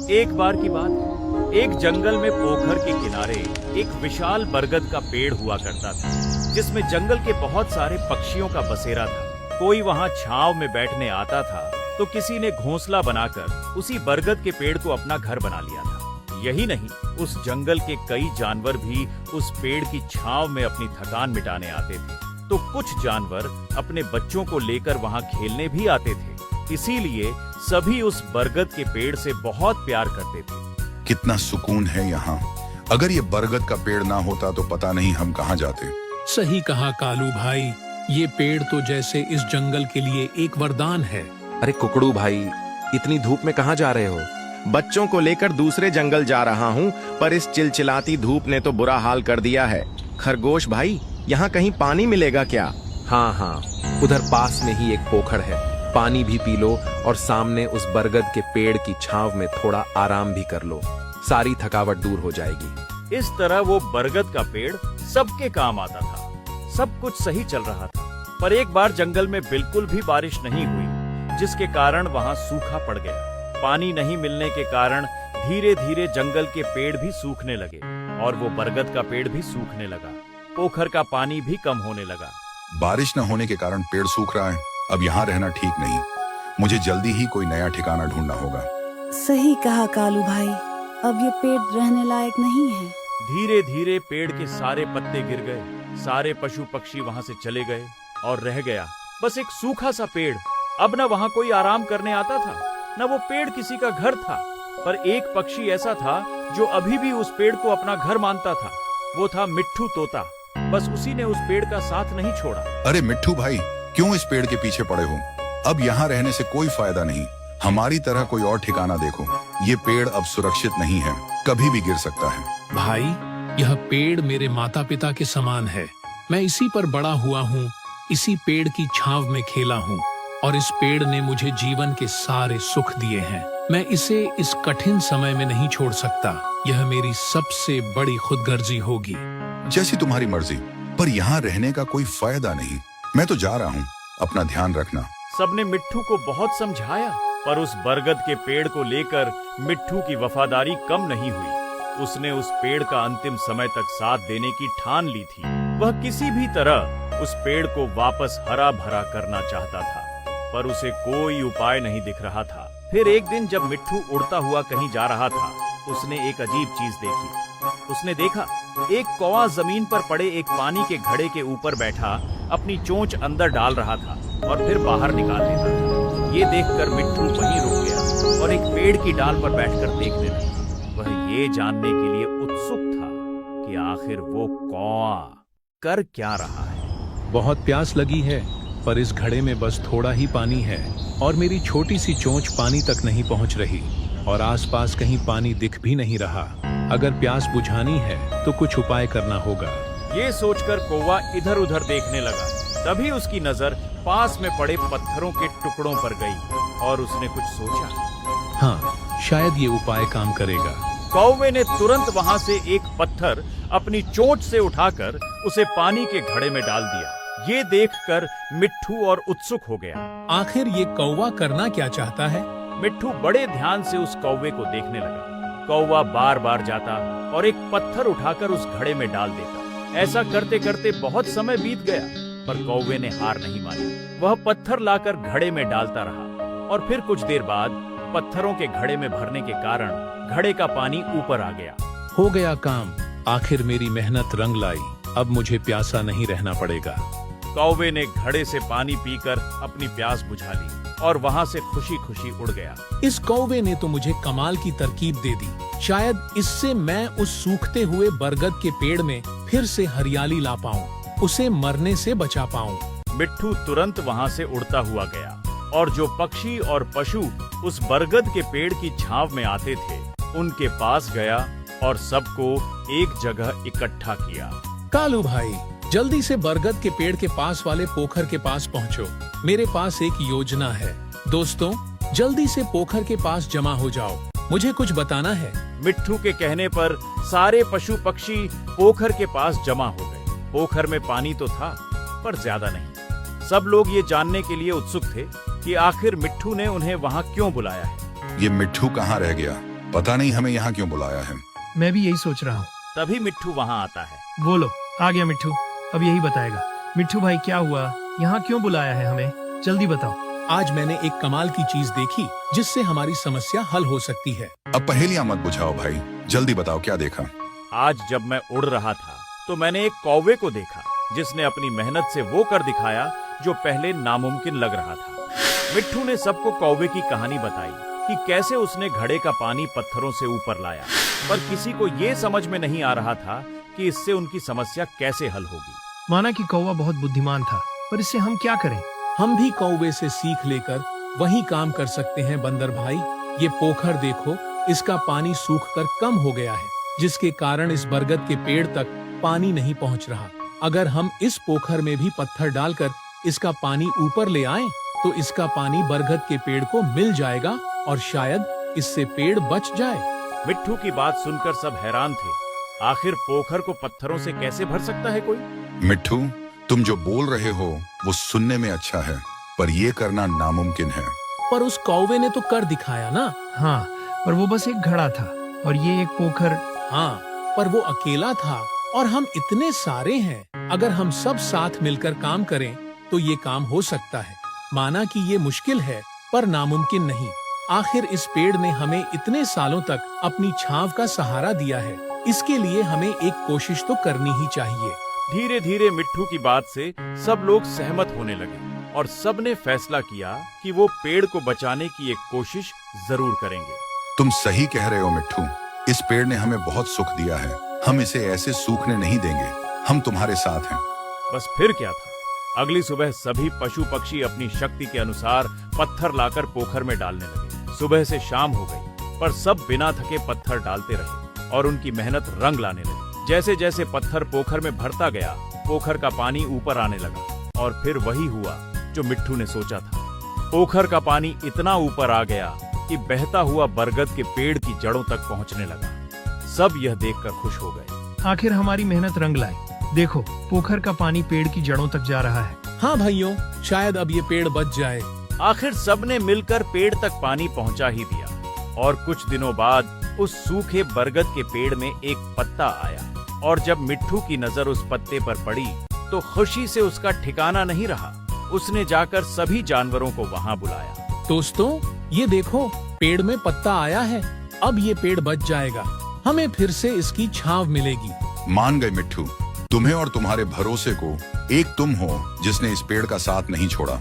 एक बार की बात है, एक जंगल में पोखर के किनारे एक विशाल बरगद का पेड़ हुआ करता था, जिसमें जंगल के बहुत सारे पक्षियों का बसेरा था। कोई वहां छांव में बैठने आता था तो किसी ने घोंसला बनाकर उसी बरगद के पेड़ को अपना घर बना लिया था। यही नहीं, उस जंगल के कई जानवर भी उस पेड़ की छांव में अपनी थकान मिटाने आते थे, तो कुछ जानवर अपने बच्चों को लेकर वहां खेलने भी आते थे। इसीलिए सभी उस बरगद के पेड़ से बहुत प्यार करते थे। कितना सुकून है यहाँ। अगर ये बरगद का पेड़ ना होता तो पता नहीं हम कहाँ जाते। सही कहा कालू भाई, ये पेड़ तो जैसे इस जंगल के लिए एक वरदान है। अरे कुकड़ू भाई, इतनी धूप में कहाँ जा रहे हो? बच्चों को लेकर दूसरे जंगल जा रहा हूँ, पर इस चिलचिलाती धूप ने तो बुरा हाल कर दिया है। खरगोश भाई, यहाँ कहीं पानी मिलेगा क्या? हाँ, उधर पास में ही एक पोखर है, पानी भी पी लो और सामने उस बरगद के पेड़ की छांव में थोड़ा आराम भी कर लो, सारी थकावट दूर हो जाएगी। इस तरह वो बरगद का पेड़ सबके काम आता था। सब कुछ सही चल रहा था, पर एक बार जंगल में बिल्कुल भी बारिश नहीं हुई, जिसके कारण वहां सूखा पड़ गया। पानी नहीं मिलने के कारण धीरे धीरे जंगल के पेड़ भी सूखने लगे और वो बरगद का पेड़ भी सूखने लगा। पोखर का पानी भी कम होने लगा। बारिश न होने के कारण पेड़ सूख रहा है। अब यहाँ रहना ठीक नहीं। मुझे जल्दी ही कोई नया ठिकाना ढूंढना होगा। सही कहा कालू भाई, अब ये पेड़ रहने लायक नहीं है। धीरे धीरे पेड़ के सारे पत्ते गिर गए, सारे पशु पक्षी वहां से चले गए और रह गया बस एक सूखा सा पेड़। अब न वहां कोई आराम करने आता था, न वो पेड़ किसी का घर था। पर एक पक्षी ऐसा था जो अभी भी उस पेड़ को अपना घर मानता था। वो था मिट्ठू तोता। बस उसी ने उस पेड़ का साथ नहीं छोड़ा। अरे मिट्ठू भाई, क्यों इस पेड़ के पीछे पड़े हो? अब यहाँ रहने से कोई फायदा नहीं। हमारी तरह कोई और ठिकाना देखो। ये पेड़ अब सुरक्षित नहीं है, कभी भी गिर सकता है। भाई, यह पेड़ मेरे माता पिता के समान है। मैं इसी पर बड़ा हुआ हूँ, इसी पेड़ की छांव में खेला हूँ और इस पेड़ ने मुझे जीवन के सारे सुख दिए हैं। मैं इसे इस कठिन समय में नहीं छोड़ सकता। यह मेरी सबसे बड़ी खुदगर्जी होगी। जैसी तुम्हारी मर्जी, पर यहाँ रहने का कोई फायदा नहीं। मैं तो जा रहा हूँ, अपना ध्यान रखना। सबने मिट्ठू को बहुत समझाया, पर उस बरगद के पेड़ को लेकर मिट्ठू की वफादारी कम नहीं हुई। उसने उस पेड़ का अंतिम समय तक साथ देने की ठान ली थी। वह किसी भी तरह उस पेड़ को वापस हरा भरा करना चाहता था, पर उसे कोई उपाय नहीं दिख रहा था। फिर एक दिन जब मिट्ठू उड़ता हुआ कहीं जा रहा था, उसने एक अजीब चीज देखी। उसने देखा एक कौवा जमीन पर पड़े एक पानी के घड़े के ऊपर बैठा अपनी चोंच अंदर डाल रहा था और फिर बाहर निकाल देता था। ये देखकर मिट्ठू वहीं रुक गया और एक पेड़ की डाल पर बैठकर देखने लगा। वह ये जानने के लिए उत्सुक था कि आखिर वो कौवा कर क्या रहा है। बहुत प्यास लगी है, पर इस घड़े में बस थोड़ा ही पानी है और मेरी छोटी सी चोंच पानी तक नहीं पहुंच रही और आसपास कहीं पानी दिख भी नहीं रहा। अगर प्यास बुझानी है तो कुछ उपाय करना होगा। ये सोचकर कौवा इधर उधर देखने लगा। तभी उसकी नजर पास में पड़े पत्थरों के टुकड़ों पर गई और उसने कुछ सोचा। हाँ, शायद ये उपाय काम करेगा। कौवे ने तुरंत वहां से एक पत्थर अपनी चोंच से उठाकर उसे पानी के घड़े में डाल दिया। ये देखकर मिट्ठू और उत्सुक हो गया। आखिर ये कौवा करना क्या चाहता है? मिट्ठू बड़े ध्यान से उस कौवे को देखने लगा। कौवा बार बार जाता और एक पत्थर उठाकर उस घड़े में डाल देता। ऐसा करते करते बहुत समय बीत गया, पर कौवे ने हार नहीं मानी। वह पत्थर लाकर घड़े में डालता रहा और फिर कुछ देर बाद पत्थरों के घड़े में भरने के कारण घड़े का पानी ऊपर आ गया। हो गया काम। आखिर मेरी मेहनत रंग लाई। अब मुझे प्यासा नहीं रहना पड़ेगा। कौवे ने घड़े से पानी पीकर अपनी प्यास बुझा ली और वहां से खुशी खुशी उड़ गया। इस कौवे ने तो मुझे कमाल की तरकीब दे दी। शायद इससे मैं उस सूखते हुए बरगद के पेड़ में फिर से हरियाली ला पाऊं, उसे मरने से बचा पाऊं। मिट्ठू तुरंत वहां से उड़ता हुआ गया और जो पक्षी और पशु उस बरगद के पेड़ की छांव में आते थे, उनके पास गया और सबको एक जगह इकट्ठा किया। कालू भाई, जल्दी से बरगद के पेड़ के पास वाले पोखर के पास पहुंचो। मेरे पास एक योजना है। दोस्तों, जल्दी से पोखर के पास जमा हो जाओ, मुझे कुछ बताना है। मिट्ठू के कहने पर सारे पशु पक्षी पोखर के पास जमा हो गए। पोखर में पानी तो था, पर ज्यादा नहीं। सब लोग ये जानने के लिए उत्सुक थे कि आखिर मिट्ठू ने उन्हें वहां क्यों बुलाया है। ये मिट्ठू कहाँ रह गया? पता नहीं हमें यहाँ क्यों बुलाया है। मैं भी यही सोच रहा हूँ। तभी मिट्ठू वहां आता है। वो लो, आ गया मिट्ठू। अब यही बताएगा। मिट्ठू भाई, क्या हुआ? यहाँ क्यों बुलाया है हमें? जल्दी बताओ। आज मैंने एक कमाल की चीज देखी जिससे हमारी समस्या हल हो सकती है। अब पहेलियां मत बुझाओ भाई, जल्दी बताओ क्या देखा। आज जब मैं उड़ रहा था तो मैंने एक कौवे को देखा जिसने अपनी मेहनत से वो कर दिखाया जो पहले नामुमकिन लग रहा था। मिट्ठू ने सबको कौवे की कहानी बताई कि कैसे उसने घड़े का पानी पत्थरों से ऊपर लाया, पर किसी को ये समझ में नहीं आ रहा था कि इससे उनकी समस्या कैसे हल होगी। माना कि कौवा बहुत बुद्धिमान था, पर इससे हम क्या करें? हम भी कौवे से सीख लेकर वही काम कर सकते हैं बंदर भाई। ये पोखर देखो, इसका पानी सूखकर कम हो गया है, जिसके कारण इस बरगद के पेड़ तक पानी नहीं पहुंच रहा। अगर हम इस पोखर में भी पत्थर डालकर इसका पानी ऊपर ले आएं, तो इसका पानी बरगद के पेड़ को मिल जाएगा और शायद इससे पेड़ बच जाए। मिट्ठू की बात सुनकर सब हैरान थे। आखिर पोखर को पत्थरों से कैसे भर सकता है कोई? मिट्ठू, तुम जो बोल रहे हो वो सुनने में अच्छा है, पर ये करना नामुमकिन है। पर उस कौवे ने तो कर दिखाया ना। हाँ, पर वो बस एक घड़ा था और ये एक पोखर। हाँ, पर वो अकेला था और हम इतने सारे हैं। अगर हम सब साथ मिलकर काम करें तो ये काम हो सकता है। माना कि ये मुश्किल है, पर नामुमकिन नहीं। आखिर इस पेड़ ने हमें इतने सालों तक अपनी छांव का सहारा दिया है। इसके लिए हमें एक कोशिश तो करनी ही चाहिए। धीरे धीरे मिट्ठू की बात से सब लोग सहमत होने लगे और सबने फैसला किया कि वो पेड़ को बचाने की एक कोशिश जरूर करेंगे। तुम सही कह रहे हो मिट्ठू, इस पेड़ ने हमें बहुत सुख दिया है। हम इसे ऐसे सूखने नहीं देंगे। हम तुम्हारे साथ हैं। बस फिर क्या था, अगली सुबह सभी पशु पक्षी अपनी शक्ति के अनुसार पत्थर लाकर पोखर में डालने लगे। सुबह से शाम हो गई, पर सब बिना थके पत्थर डालते रहे और उनकी मेहनत रंग लाने लगी। जैसे जैसे पत्थर पोखर में भरता गया, पोखर का पानी ऊपर आने लगा और फिर वही हुआ जो मिट्ठू ने सोचा था। पोखर का पानी इतना ऊपर आ गया कि बहता हुआ बरगद के पेड़ की जड़ों तक पहुंचने लगा। सब यह देखकर खुश हो गए। आखिर हमारी मेहनत रंग लाई। देखो, पोखर का पानी पेड़ की जड़ों तक जा रहा है। हाँ भाइयों, शायद अब ये पेड़ बच जाए। आखिर सबने मिलकर पेड़ तक पानी पहुंचा ही दिया और कुछ दिनों बाद उस सूखे बरगद के पेड़ में एक पत्ता आया और जब मिट्ठू की नजर उस पत्ते पर पड़ी तो खुशी से उसका ठिकाना नहीं रहा। उसने जाकर सभी जानवरों को वहां बुलाया। दोस्तों, ये देखो, पेड़ में पत्ता आया है। अब ये पेड़ बच जाएगा। हमें फिर से इसकी छांव मिलेगी। मान गए मिट्ठू, तुम्हें और तुम्हारे भरोसे को एक तुम हो जिसने इस पेड़ का साथ नहीं छोड़ा।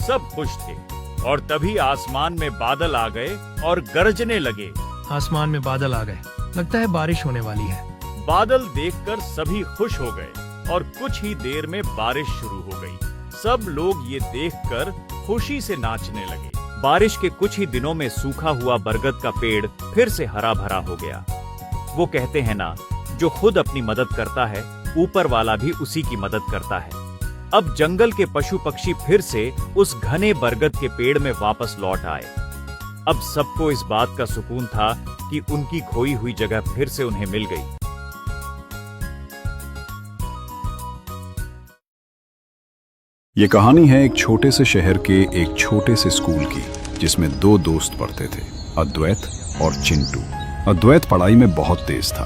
सब खुश थे और तभी आसमान में बादल आ गए और गरजने लगे। आसमान में बादल आ गए, लगता है बारिश होने वाली है। बादल देखकर सभी खुश हो गए और कुछ ही देर में बारिश शुरू हो गई। सब लोग ये देखकर खुशी से नाचने लगे। बारिश के कुछ ही दिनों में सूखा हुआ बरगद का पेड़ फिर से हरा भरा हो गया। वो कहते हैं ना, जो खुद अपनी मदद करता है, ऊपर वाला भी उसी की मदद करता है। अब जंगल के पशु पक्षी फिर से उस घने बरगद के पेड़ में वापस लौट आए। अब सबको इस बात का सुकून था कि उनकी खोई हुई जगह फिर से उन्हें मिल गई। ये कहानी है एक छोटे से शहर के एक छोटे से स्कूल की, जिसमें दो दोस्त पढ़ते थे, अद्वैत और चिंटू। अद्वैत पढ़ाई में बहुत तेज था,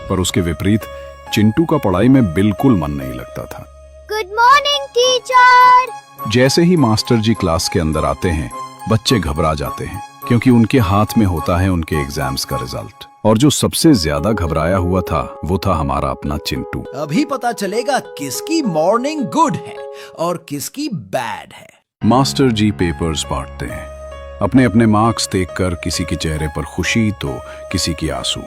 पर उसके विपरीत चिंटू का पढ़ाई में बिल्कुल मन नहीं लगता था। Good morning teacher. जैसे ही मास्टर जी क्लास के अंदर आते हैं, बच्चे घबरा जाते हैं, क्योंकि उनके हाथ में होता है उनके एग्जाम्स का रिजल्ट। और जो सबसे ज्यादा घबराया हुआ था वो था हमारा अपना चिंटू। अभी पता चलेगा किसकी मॉर्निंग गुड है और किसकी बैड है। मास्टर जी पेपर्स बांटते हैं। अपने अपने मार्क्स देखकर किसी के चेहरे पर खुशी तो किसी की आंसू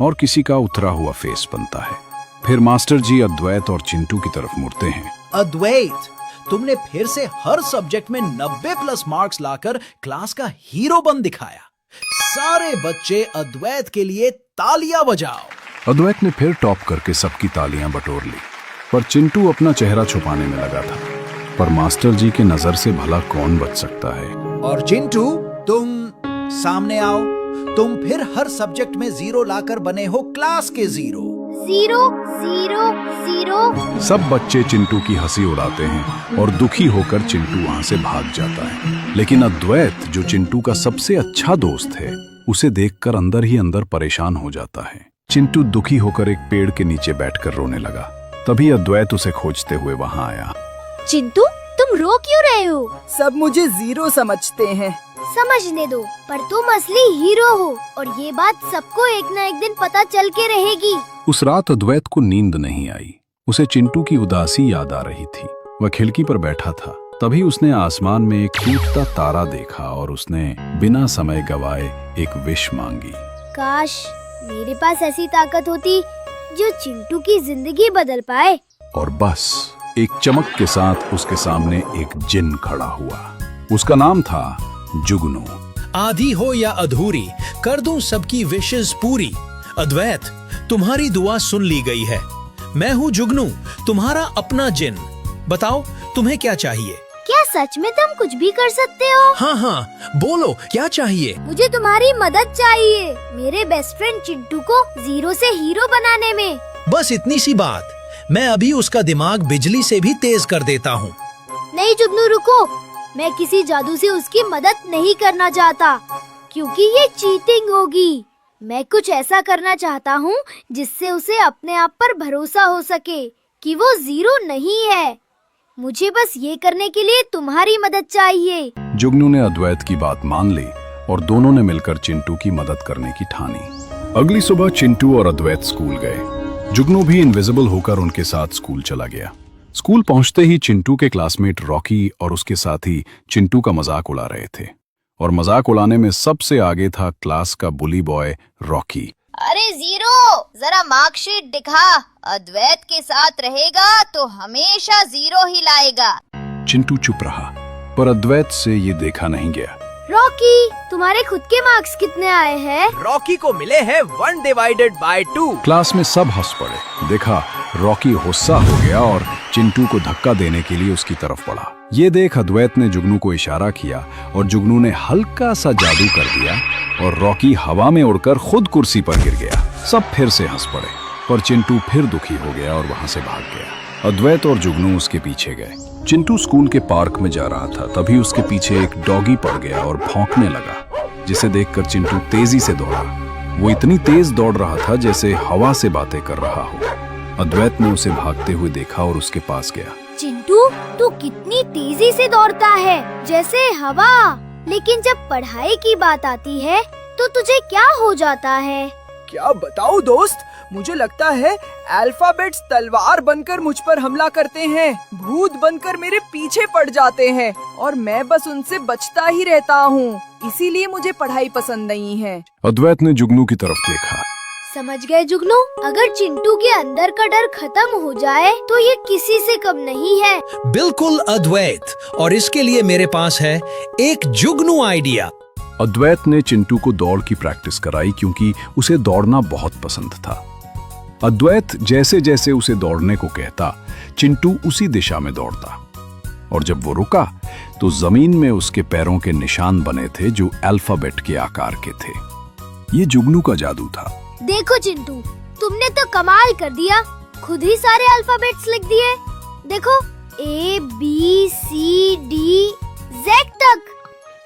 और किसी का उतरा हुआ फेस बनता है। फिर मास्टर जी अद्वैत और चिंटू की तरफ मुड़ते हैं। अद्वैत, तुमने फिर से हर सब्जेक्ट में 90+ मार्क्स लाकर क्लास का हीरो बन दिखाया। सारे बच्चे अद्वैत के लिए तालियां बजाओ। अद्वैत ने फिर टॉप करके सबकी तालियां बटोर ली, पर चिंटू अपना चेहरा छुपाने में लगा था। पर मास्टर जी के नजर से भला कौन बच सकता है। और चिंटू, तुम सामने आओ। तुम फिर हर सब्जेक्ट में 0 लाकर बने हो क्लास के 0। 0 0 0। सब बच्चे चिंटू की हंसी उड़ाते हैं और दुखी होकर चिंटू वहां से भाग जाता है। लेकिन अद्वैत, जो चिंटू का सबसे अच्छा दोस्त है, उसे देखकर अंदर ही अंदर परेशान हो जाता है। चिंटू दुखी होकर एक पेड़ के नीचे बैठकर रोने लगा। तभी अद्वैत उसे खोजते हुए वहां आया। चिंटू, तुम रो क्यों रहे हो? सब मुझे जीरो समझते हैं। समझने दो, पर तुम असली हीरो हो और ये बात सबको एक न एक दिन पता चल के रहेगी। उस रात अद्वैत को नींद नहीं आई। उसे चिंटू की उदासी याद आ रही थी। वह खिड़की पर बैठा था। तभी उसने आसमान में एक टूटता तारा देखा और उसने बिना समय गवाए एक विश मांगी। काश मेरे पास ऐसी ताकत होती जो चिंटू की जिंदगी बदल पाए। और बस एक चमक के साथ उसके सामने एक जिन खड़ा हुआ। उसका नाम था जुगनू। आधी हो या अधूरी, कर दूं सबकी विशेष पूरी। अद्वैत, तुम्हारी दुआ सुन ली गई है। मैं हूँ जुगनू, तुम्हारा अपना जिन। बताओ तुम्हें क्या चाहिए? क्या सच में तुम कुछ भी कर सकते हो? हाँ, बोलो क्या चाहिए? मुझे तुम्हारी मदद चाहिए मेरे बेस्ट फ्रेंड चिंटू को जीरो से हीरो बनाने में। बस इतनी सी बात। मैं अभी उसका दिमाग बिजली से भी तेज कर देता हूँ। नहीं जुगनू, रुको। मैं किसी जादू से उसकी मदद नहीं करना चाहता, क्योंकि ये चीटिंग होगी। मैं कुछ ऐसा करना चाहता हूँ जिससे उसे अपने आप पर भरोसा हो सके कि वो जीरो नहीं है। मुझे बस ये करने के लिए तुम्हारी मदद चाहिए। जुगनू ने अद्वैत की बात मान ली और दोनों ने मिलकर चिंटू की मदद करने की ठानी। अगली सुबह चिंटू और अद्वैत स्कूल गए। जुगनू भी इनविजिबल होकर उनके साथ स्कूल चला गया। स्कूल पहुंचते ही चिंटू के क्लासमेट रॉकी और उसके साथी चिंटू का मजाक उड़ा रहे थे। और मजाक उड़ाने में सबसे आगे था क्लास का बुली बॉय रॉकी। अरे जीरो, जरा मार्कशीट दिखा। अद्वैत के साथ रहेगा तो हमेशा जीरो ही लाएगा। चिंटू चुप रहा, पर अद्वैत से ये देखा नहीं गया। रॉकी, तुम्हारे खुद के मार्क्स कितने आए हैं? रॉकी को मिले हैं 1/2। क्लास में सब हंस पड़े। देखा, रॉकी गुस्सा हो गया और चिंटू को धक्का देने के लिए उसकी तरफ बढ़ा। ये देख अद्वैत ने जुगनू को इशारा किया और जुगनू ने हल्का सा जादू कर दिया और रॉकी हवा में उड़कर खुद कुर्सी पर गिर गया। सब फिर से हंस पड़े, पर चिंटू फिर दुखी हो गया और वहां से भाग गया। अद्वैत और जुगनू उसके पीछे गए। चिंटू स्कूल के पार्क में जा रहा था। तभी उसके पीछे एक डॉगी पड़ गया और भौंकने लगा, जिसे देखकर चिंटू तेजी से दौड़ा। वो इतनी तेज दौड़ रहा था जैसे हवा से बातें कर रहा हो। अद्वैत ने उसे भागते हुए देखा और उसके पास गया। चिंटू, तू कितनी तेजी से दौड़ता है, जैसे हवा। लेकिन जब पढ़ाई की बात आती है तो तुझे क्या हो जाता है? क्या बताऊं दोस्त, मुझे लगता है अल्फाबेट्स तलवार बनकर मुझ पर हमला करते हैं, भूत बनकर मेरे पीछे पड़ जाते हैं और मैं बस उनसे बचता ही रहता हूँ। इसीलिए मुझे पढ़ाई पसंद नहीं है। अद्वैत ने जुगनू की तरफ देखा। समझ गए जुगनू, अगर चिंटू के अंदर का डर खत्म हो जाए तो ये किसी से कम नहीं है। बिल्कुल अद्वैत, और इसके लिए मेरे पास है एक जुगनू आइडिया। अद्वैत ने चिंटू को दौड़ की प्रैक्टिस कराई क्योंकि उसे दौड़ना बहुत पसंद था। अद्वैत जैसे जैसे उसे दौड़ने को कहता, चिंटू उसी दिशा में दौड़ता। और जब वो रुका तो जमीन में उसके पैरों के निशान बने थे जो अल्फाबेट के आकार के थे। ये जुगनू का जादू था। देखो चिंटू, तुमने तो कमाल कर दिया, खुद ही सारे अल्फाबेट्स लिख दिए। देखो, ABCD Z तक।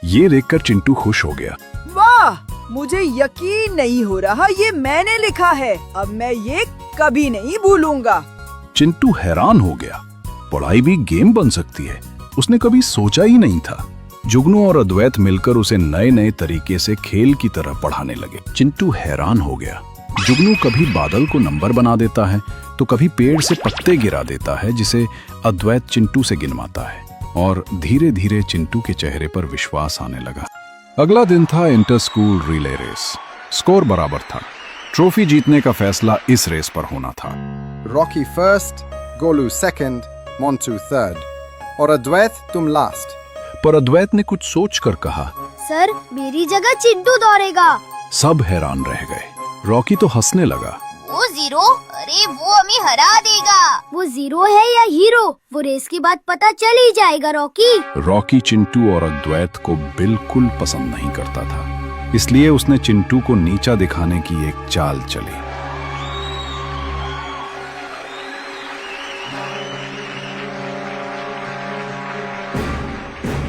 ये देखकर चिंटू खुश हो गया। वाह, मुझे यकीन नहीं हो रहा ये मैंने लिखा है। अब मैं ये कभी नहीं भूलूंगा। चिंटू हैरान हो गया, पढ़ाई भी गेम बन सकती है। उसने कभी सोचा ही नहीं था। जुगनू और अद्वैत मिलकर उसे नए नए तरीके से खेल की तरह पढ़ाने लगे। चिंटू हैरान हो गया। जुगनू कभी बादल को नंबर बना देता है तो कभी पेड़ से पत्ते गिरा देता है, जिसे अद्वैत चिंटू से गिनवाता है। और धीरे धीरे चिंटू के चेहरे पर विश्वास आने लगा। अगला दिन था inter school relay race. Score बराबर था। ट्रॉफी जीतने का फैसला इस रेस पर होना था। Rocky first, Golu second, Montu third और अद्वैत तुम लास्ट। पर अद्वैत ने कुछ सोचकर कहा, सर, मेरी जगह चिंटू दौड़ेगा। सब हैरान रह गए। रॉकी तो हंसने लगा। वो जीरो, अरे वो हमें हरा देगा। वो जीरो है या हीरो, वो रेस की बात पता चल ही जाएगा रॉकी। रॉकी चिंटू और अद्वैत को बिल्कुल पसंद नहीं करता था, इसलिए उसने चिंटू को नीचा दिखाने की एक चाल चली।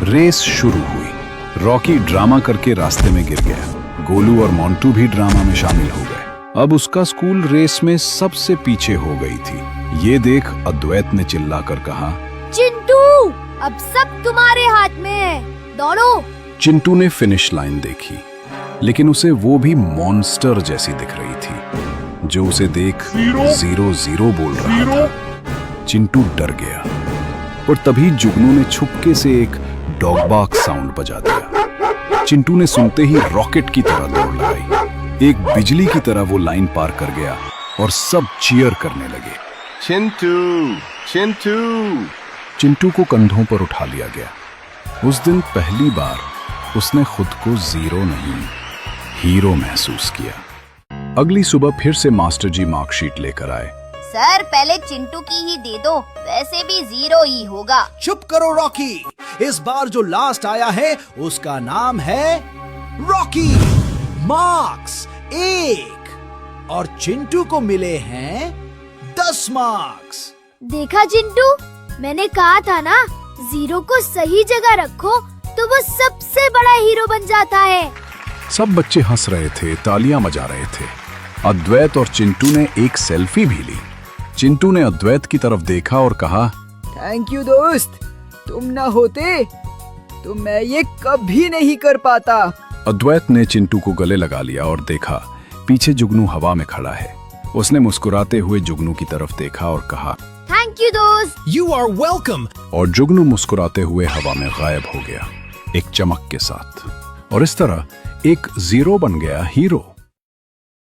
रेस शुरू हुई। रॉकी ड्रामा करके रास्ते में गिर गया। गोलू और मोंटू भी ड्रामा में शामिल हो गए। अब उसका स्कूल रेस में सबसे पीछे हो गई थी। ये देख अद्वैत ने चिल्लाकर कहा, चिंटू, अब सब तुम्हारे हाथ में है, दौड़ो। चिंटू ने फिनिश लाइन देखी, लेकिन उसे वो भी मॉन्स्टर जैसी दिख रही थी, जो उसे देख 0-0 बोल रहा था। चिंटू डर गया और तभी जुगनू ने छुपके से एक डॉग बार्क साउंड बजा दिया। चिंटू ने सुनते ही रॉकेट की तरह दौड़ लगाई। एक बिजली की तरह वो लाइन पार कर गया और सब चीयर करने लगे। चिंटू, चिंटू। चिंटू को कंधों पर उठा लिया गया। उस दिन पहली बार उसने खुद को 0 नहीं, हीरो महसूस किया। अगली सुबह फिर से मास्टर जी मार्कशीट लेकर आए। सर, पहले चिंटू की ही दे दो, वैसे भी 0 ही होगा। चुप करो रॉकी। इस बार जो लास्ट आया है उसका नाम है रॉकी। मार्क्स 1 और चिंटू को मिले हैं 10 मार्क्स। देखा चिंटू, मैंने कहा था ना, 0 को सही जगह रखो तो वो सबसे बड़ा हीरो बन जाता है। सब बच्चे हंस रहे थे, तालियां बजा रहे थे। अद्वैत और चिंटू ने एक सेल्फी भी ली। चिंटू ने अद्वैत की तरफ देखा और कहा, थैंक यू दोस्त, तुम ना होते तो मैं ये कभी नहीं कर पाता। अद्वैत ने चिंटू को गले लगा लिया और देखा पीछे जुगनू हवा में खड़ा है। उसने मुस्कुराते हुए जुगनू की तरफ देखा और कहा, थैंक यू दोस्त। You are welcome. और जुगनू मुस्कुराते हुए हवा में गायब हो गया, एक चमक के साथ। और इस तरह एक 0 बन गया हीरो।